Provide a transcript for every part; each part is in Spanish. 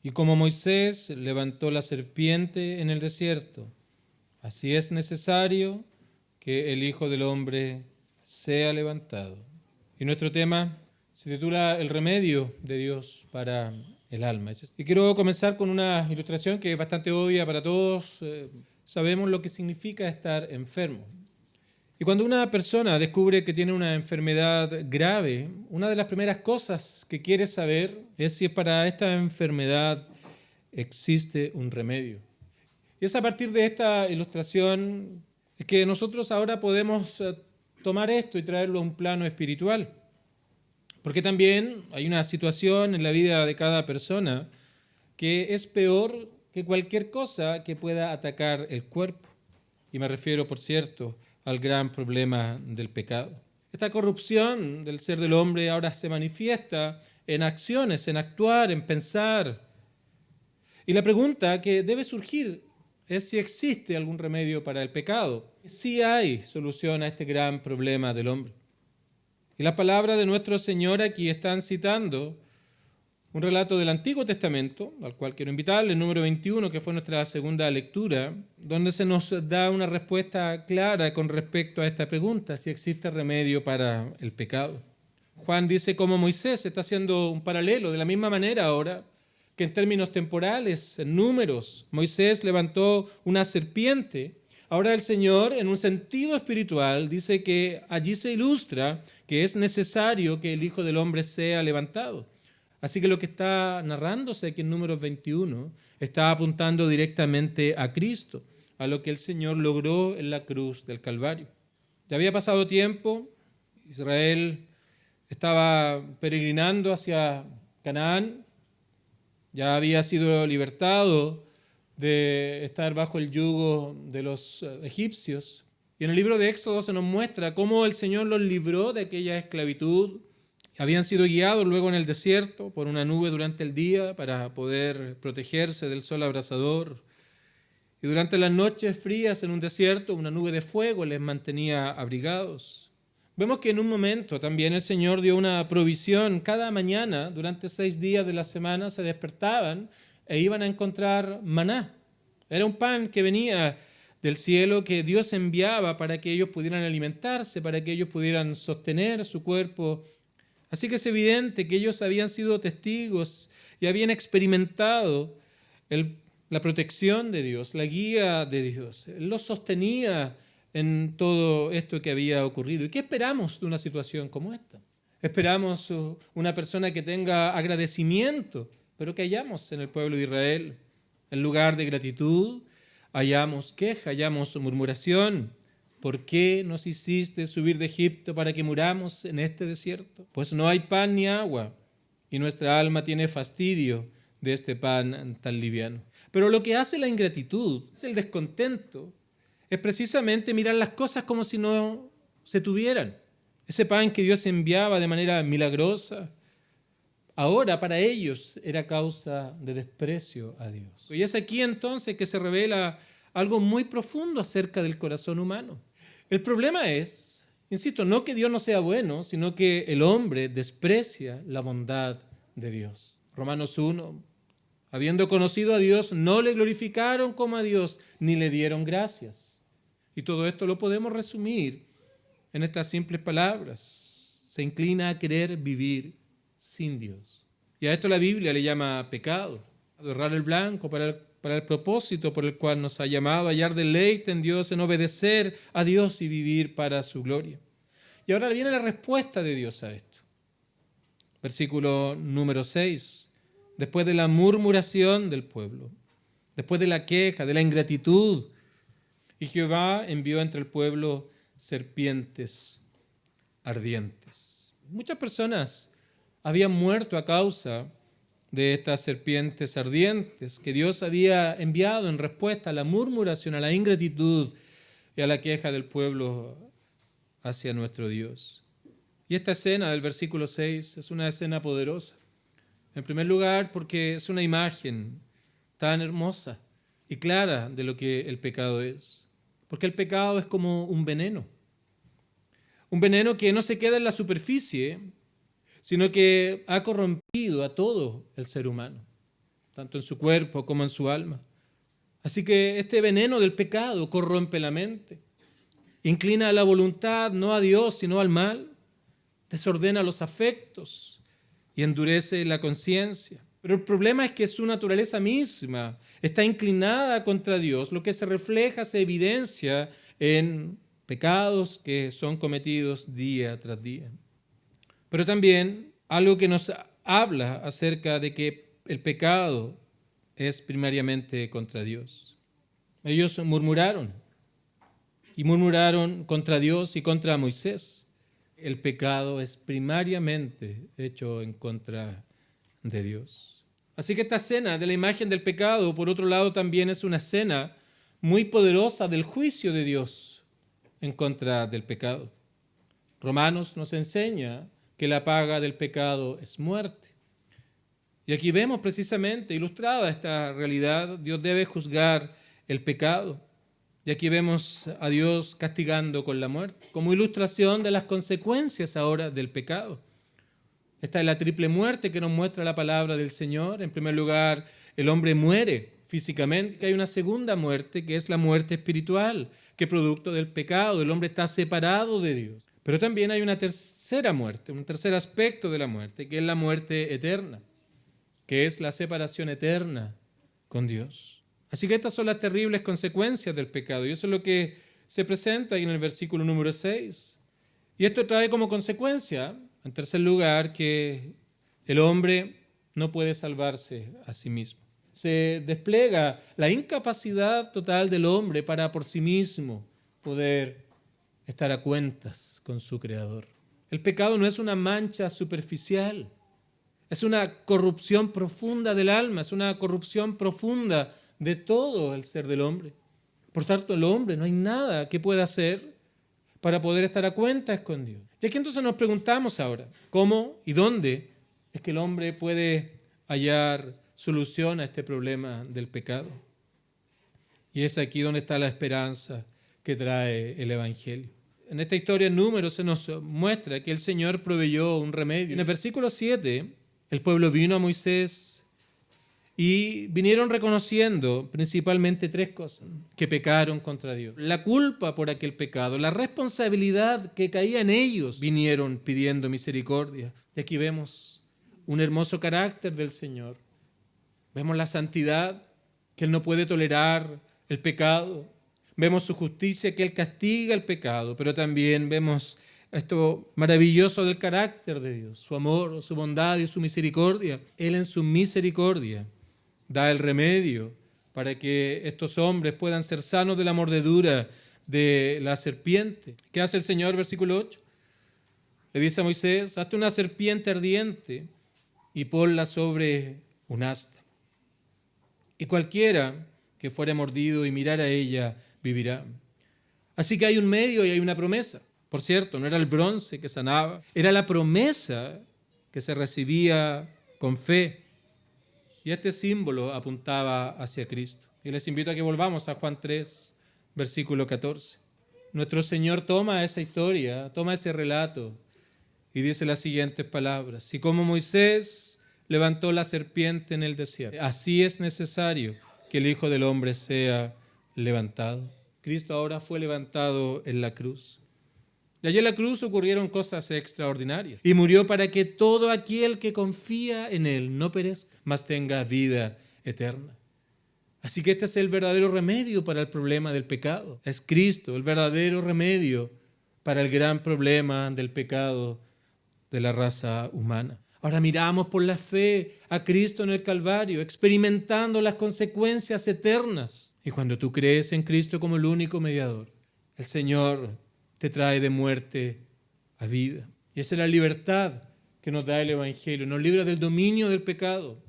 Y como Moisés levantó la serpiente en el desierto, así es necesario que el Hijo del Hombre sea levantado. Y nuestro tema se titula El remedio de Dios para el alma. Y quiero comenzar con una ilustración que es bastante obvia para todos. Sabemos lo que significa estar enfermo. Y cuando una persona descubre que tiene una enfermedad grave, una de las primeras cosas que quiere saber es si para esta enfermedad existe un remedio. Y es a partir de esta ilustración que nosotros ahora podemos tomar esto y traerlo a un plano espiritual. Porque también hay una situación en la vida de cada persona que es peor que cualquier cosa que pueda atacar el cuerpo. Y me refiero, por cierto, al gran problema del pecado. Esta corrupción del ser del hombre ahora se manifiesta en acciones, en actuar, en pensar. Y la pregunta que debe surgir es si existe algún remedio para el pecado. Si hay solución a este gran problema del hombre. Y las palabras de nuestro Señor aquí están citando un relato del Antiguo Testamento, al cual quiero invitarle, el número 21, que fue nuestra segunda lectura, donde se nos da una respuesta clara con respecto a esta pregunta, si existe remedio para el pecado. Juan dice como Moisés está haciendo un paralelo, de la misma manera ahora, que en términos temporales, en números, Moisés levantó una serpiente. Ahora el Señor, en un sentido espiritual, dice que allí se ilustra que es necesario que el Hijo del Hombre sea levantado. Así que lo que está narrándose aquí en Números 21 está apuntando directamente a Cristo, a lo que el Señor logró en la cruz del Calvario. Ya había pasado tiempo, Israel estaba peregrinando hacia Canaán, ya había sido libertado de estar bajo el yugo de los egipcios. Y en el libro de Éxodo se nos muestra cómo el Señor los libró de aquella esclavitud. Habían sido guiados luego en el desierto por una nube durante el día para poder protegerse del sol abrasador. Y durante las noches frías en un desierto, una nube de fuego les mantenía abrigados. Vemos que en un momento también el Señor dio una provisión. Cada mañana, durante 6 días de la semana, se despertaban e iban a encontrar maná. Era un pan que venía del cielo que Dios enviaba para que ellos pudieran alimentarse, para que ellos pudieran sostener su cuerpo. Así que es evidente que ellos habían sido testigos y habían experimentado la protección de Dios, la guía de Dios. Él los sostenía en todo esto que había ocurrido. ¿Y qué esperamos de una situación como esta? Esperamos una persona que tenga agradecimiento, pero que hallamos en el pueblo de Israel. En lugar de gratitud, hallamos queja, hallamos murmuración. ¿Por qué nos hiciste subir de Egipto para que muramos en este desierto? Pues no hay pan ni agua, y nuestra alma tiene fastidio de este pan tan liviano. Pero lo que hace la ingratitud, es el descontento, es precisamente mirar las cosas como si no se tuvieran. Ese pan que Dios enviaba de manera milagrosa, ahora para ellos era causa de desprecio a Dios. Y es aquí entonces que se revela algo muy profundo acerca del corazón humano. El problema es, insisto, no que Dios no sea bueno, sino que el hombre desprecia la bondad de Dios. Romanos 1, habiendo conocido a Dios, no le glorificaron como a Dios, ni le dieron gracias. Y todo esto lo podemos resumir en estas simples palabras. Se inclina a querer vivir sin Dios. Y a esto la Biblia le llama pecado. Errar el blanco para el propósito por el cual nos ha llamado, a hallar deleite en Dios, en obedecer a Dios y vivir para su gloria. Y ahora viene la respuesta de Dios a esto. Versículo número 6. Después de la murmuración del pueblo, después de la queja, de la ingratitud, y Jehová envió entre el pueblo serpientes ardientes. Muchas personas habían muerto a causa de estas serpientes ardientes que Dios había enviado en respuesta a la murmuración, a la ingratitud y a la queja del pueblo hacia nuestro Dios. Y esta escena del versículo 6 es una escena poderosa. En primer lugar, porque es una imagen tan hermosa y clara de lo que el pecado es. Porque el pecado es como un veneno. Un veneno que no se queda en la superficie, sino que ha corrompido a todo el ser humano. tanto en su cuerpo como en su alma. Así que este veneno del pecado corrompe la mente, inclina la voluntad no a Dios sino al mal, desordena los afectos y endurece la conciencia. Pero el problema es que su naturaleza misma está inclinada contra Dios, lo que se refleja, se evidencia en pecados que son cometidos día tras día. Pero también algo que nos habla acerca de que el pecado es primariamente contra Dios. Ellos murmuraron contra Dios y contra Moisés. El pecado es primariamente hecho en contra de Dios. Así que esta escena de la imagen del pecado, por otro lado, también es una escena muy poderosa del juicio de Dios en contra del pecado. Romanos nos enseña que la paga del pecado es muerte. Y aquí vemos precisamente ilustrada esta realidad. Dios debe juzgar el pecado. Y aquí vemos a Dios castigando con la muerte, como ilustración de las consecuencias ahora del pecado. Esta es la triple muerte que nos muestra la palabra del Señor. En primer lugar, el hombre muere físicamente, que hay una segunda muerte, que es la muerte espiritual, que producto del pecado, el hombre está separado de Dios. Pero también hay una tercera muerte, un tercer aspecto de la muerte, que es la muerte eterna, que es la separación eterna con Dios. Así que estas son las terribles consecuencias del pecado, y eso es lo que se presenta ahí en el versículo número 6. Y esto trae como consecuencia, en tercer lugar, que el hombre no puede salvarse a sí mismo. Se despliega la incapacidad total del hombre para por sí mismo poder estar a cuentas con su Creador. El pecado no es una mancha superficial, es una corrupción profunda del alma, es una corrupción profunda de todo el ser del hombre. Por tanto, el hombre no hay nada que pueda hacer para poder estar a cuentas con Dios. Y aquí entonces nos preguntamos ahora, ¿cómo y dónde es que el hombre puede hallar solución a este problema del pecado? Y es aquí donde está la esperanza que trae el Evangelio. En esta historia en Números se nos muestra que el Señor proveyó un remedio. En el versículo 7, el pueblo vino a Moisés y vinieron reconociendo principalmente tres cosas: que pecaron contra Dios, la culpa por aquel pecado, la responsabilidad que caía en ellos. Vinieron pidiendo misericordia. Y aquí vemos un hermoso carácter del Señor. Vemos la santidad, que Él no puede tolerar el pecado. Vemos su justicia, que Él castiga el pecado, pero también vemos esto maravilloso del carácter de Dios, su amor, su bondad y su misericordia. Él en su misericordia da el remedio para que estos hombres puedan ser sanos de la mordedura de la serpiente. ¿Qué hace el Señor? Versículo 8. Le dice a Moisés: hazte una serpiente ardiente y ponla sobre un asta. Y cualquiera que fuere mordido y mirara a ella, vivirá. Así que hay un medio y hay una promesa. Por cierto, no era el bronce que sanaba, era la promesa que se recibía con fe. Y este símbolo apuntaba hacia Cristo. Y les invito a que volvamos a Juan 3, versículo 14. Nuestro Señor toma esa historia, toma ese relato y dice las siguientes palabras: y como Moisés levantó la serpiente en el desierto, así es necesario que el Hijo del Hombre sea levantado. Cristo ahora fue levantado en la cruz. Y allí en la cruz ocurrieron cosas extraordinarias. Y murió para que todo aquel que confía en Él no perezca, mas tenga vida eterna. Así que este es el verdadero remedio para el problema del pecado. Es Cristo, el verdadero remedio para el gran problema del pecado de la raza humana. Ahora miramos por la fe a Cristo en el Calvario, experimentando las consecuencias eternas. Y cuando tú crees en Cristo como el único mediador, el Señor te trae de muerte a vida. Y esa es la libertad que nos da el Evangelio. Nos libra del dominio del pecado,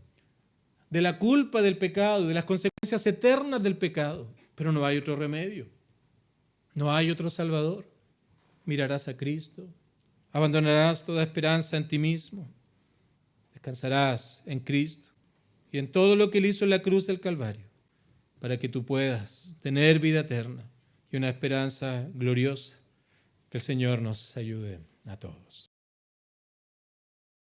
de la culpa del pecado, de las consecuencias eternas del pecado. Pero no hay otro remedio. No hay otro Salvador. Mirarás a Cristo. Abandonarás toda esperanza en ti mismo. Descansarás en Cristo y en todo lo que Él hizo en la cruz del Calvario, para que tú puedas tener vida eterna y una esperanza gloriosa. Que el Señor nos ayude a todos.